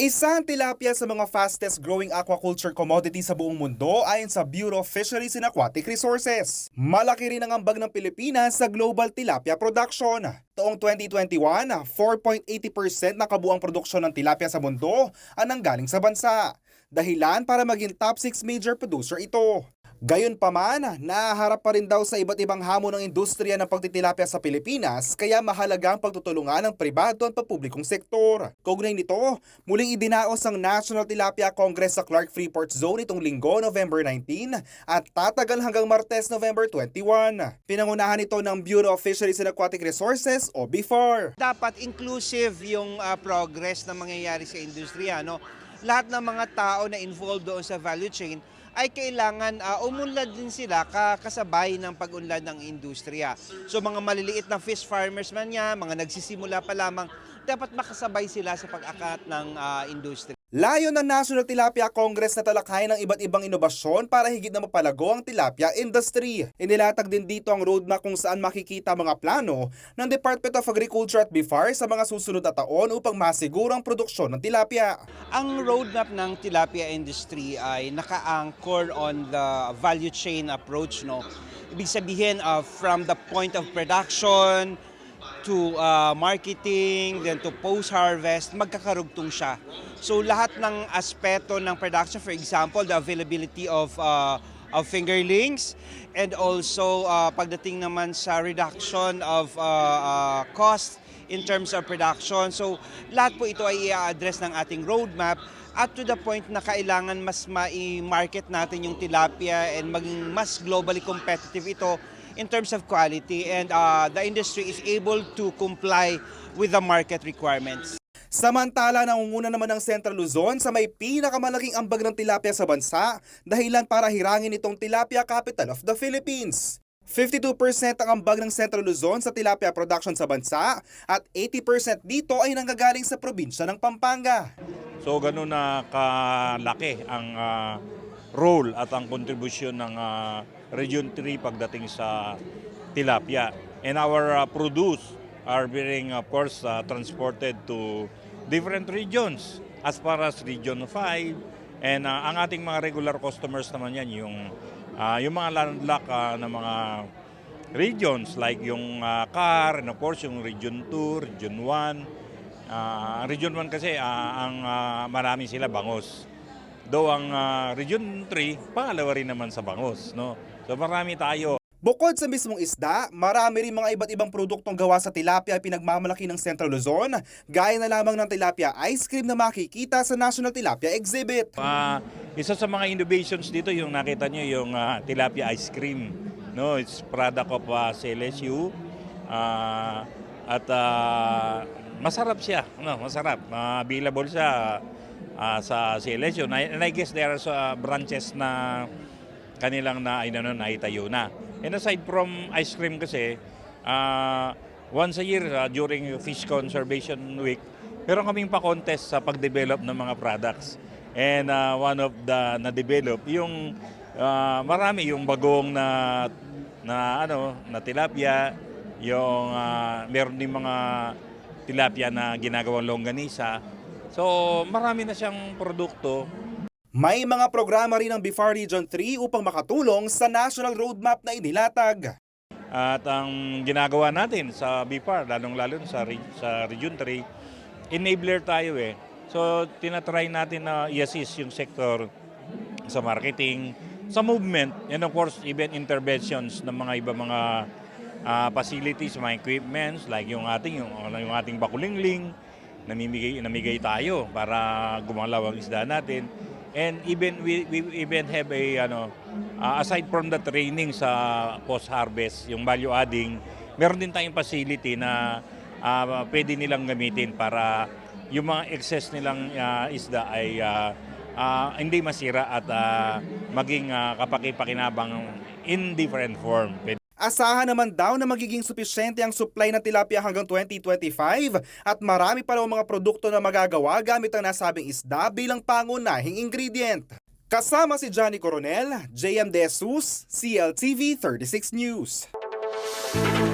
Isa ang tilapia sa mga fastest growing aquaculture commodity sa buong mundo ayon sa Bureau of Fisheries and Aquatic Resources. Malaki rin ang ambag ng Pilipinas sa global tilapia production. Taong 2021, 4.80% ng kabuang produksyon ng tilapia sa mundo ang nanggaling sa bansa. Dahilan para maging top 6 major producer ito. Gayunpaman, nahaharap pa rin daw sa iba't ibang hamon ng industriya ng pagtitilapia sa Pilipinas, kaya mahalaga ang pagtutulungan ng pribado at pampublikong sektor. Kaugnay nito, muling idinaos ang National Tilapia Congress sa Clark Freeport Zone itong linggo, November 19, at tatagal hanggang Martes, November 21. Pinangunahan ito ng Bureau of Fisheries and Aquatic Resources o BIFAR. Dapat inclusive yung progress na mangyayari sa industriya. No? Lahat ng mga tao na involved doon sa value chain ay kailangan umunlad din sila kasabay ng pag-unlad ng industriya. So mga maliliit na fish farmers man yan, mga nagsisimula pa lamang, dapat makasabay sila sa pag-akat ng industriya. Layo ng National Tilapia Congress na talakayin ng iba't ibang inobasyon para higit na mapalago ang tilapia industry. Inilatag din dito ang roadmap kung saan makikita mga plano ng Department of Agriculture at BIFAR sa mga susunod na taon upang masiguro ang produksyon ng tilapia. Ang roadmap ng tilapia industry ay naka-anchor on the value chain approach. No? Ibig sabihin from the point of production to marketing, then to post-harvest, magkakarugtong siya. So lahat ng aspeto ng production, for example, the availability of fingerlings, and also pagdating naman sa reduction of cost in terms of production. So lahat po ito ay i-address ng ating roadmap at to the point na kailangan mas ma-market natin yung tilapia and maging mas globally competitive ito in terms of quality, and the industry is able to comply with the market requirements. Samantala, nangunguna naman ng Central Luzon sa may pinakamalaking ambag ng tilapia sa bansa, dahilan para hirangin itong Tilapia Capital of the Philippines. 52% ang ambag ng Central Luzon sa tilapia production sa bansa at 80% dito ay nanggagaling sa probinsya ng Pampanga. So ganun na kalaki ang role at ang kontribusyon ng Region 3 pagdating sa tilapia. And our produce are being of course transported to different regions as far as Region 5. And ang ating mga regular customers naman yan, yung mga landlocked na mga regions like yung CAR, and of course yung Region 2, Region 1. Region 1 kasi ang marami sila bangos. Though ang Region 3, pangalawa rin naman sa bangos. No? So marami tayo. Bukod sa mismong isda, marami rin mga iba't ibang produktong gawa sa tilapia ay pinagmamalaki ng Central Luzon, gaya na lamang ng tilapia ice cream na makikita sa National Tilapia Exhibit. Isa sa mga innovations dito yung nakita nyo yung tilapia ice cream. No, it's product of CLSU at masarap siya. No, masarap. Available siya sa CLSU. And I guess there are branches na kanilang naitayo na. And aside from ice cream kasi, once a year during Fish Conservation Week, meron kaming pa-contest sa pag-develop ng mga products. And one of the na-develop, yung marami yung bagong na tilapia, yung meron din mga tilapia na ginagawang longganisa. So marami na siyang produkto. May mga programa rin ng BIFAR Region 3 upang makatulong sa national roadmap na inilatag. At ang ginagawa natin sa BIFAR, lalong-lalo sa Region 3, enabler tayo eh. So tinatry natin na i-assist yung sector sa marketing, sa movement, and of course even interventions ng mga iba mga facilities, mga equipments like yung ating bakulingling, namigay tayo para gumalaw ang isda natin. And even we even have aside from the training sa post-harvest, yung value adding, meron din tayong facility na pwede nilang gamitin para yung mga excess nilang isda ay hindi masira at maging kapaki-pakinabang in different form. Asahan naman daw na magiging supisyente ang supply ng tilapia hanggang 2025 at marami pa raw mga produkto na magagawa gamit ang nasabing isda bilang pangunahing ingredient. Kasama si Johnny Coronel, JM De Jesus, CLTV 36 News. News.